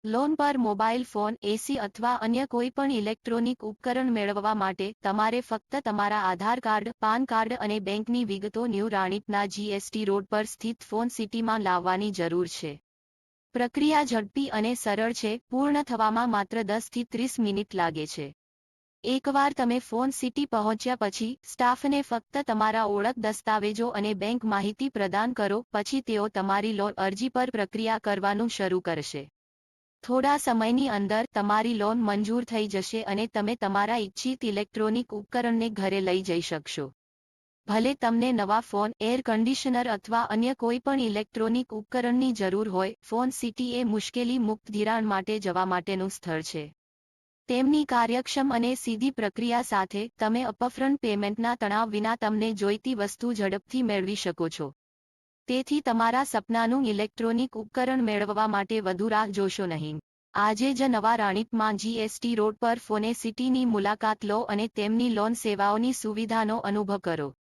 Loan પર mobile phone, એસી અથવા અન્ય કોઈપણ ઇલેક્ટ્રોનિક ઉપકરણ મેળવવા માટે તમારે ફક્ત તમારા આધાર કાર્ડ, પાન કાર્ડ અને બેંકની વિગતો ન્યૂ રાણીપના જીએસટી રોડ પર સ્થિત ફોન સિટીમાં લાવવાની જરૂર છે. પ્રક્રિયા ઝડપી અને સરળ છે, પૂર્ણ થવામાં માત્ર 10 થી 30 મિનિટ લાગે છે. એકવાર તમે ફોન સિટી પહોંચ્યા પછી, સ્ટાફને ફક્ત તમારા ઓળખ દસ્તાવેજો અને બેંક માહિતી પ્રદાન કરો, પછી તેઓ તમારી લોન અરજી પર પ્રક્રિયા કરવાનું શરૂ કરશે. થોડા સમયની અંદર તમારી લોન મંજૂર થઈ જશે અને તમે તમારા ઇચ્છિત ઇલેક્ટ્રોનિક ઉપકરણને ઘરે લઈ જઈ શકશો. ભલે તમને નવા ફોન, એર કન્ડિશનર અથવા અન્ય કોઈપણ ઇલેક્ટ્રોનિક ઉપકરણની જરૂર હોય, ફોન સિટી એ મુશ્કેલી મુક્ત ધિરાણ માટે જવા માટેનું સ્થળ છે. તેમની કાર્યક્ષમ અને સીધી પ્રક્રિયા સાથે, તમે અપફ્રન્ટ પેમેન્ટના તણાવ વિના તમને જોઈતી વસ્તુ ઝડપથી મેળવી શકો છો. તેથી તમારા સપનાનું ઇલેક્ટ્રોનિક ઉપકરણ મેળવવા માટે વધુ રાહ જોશો નહીં. આજે જ નવા રાણીપમાં જીએસટી રોડ પર ફોને સિટીની મુલાકાત લો અને તેમની લોન સેવાઓની સુવિધાનો અનુભવ કરો.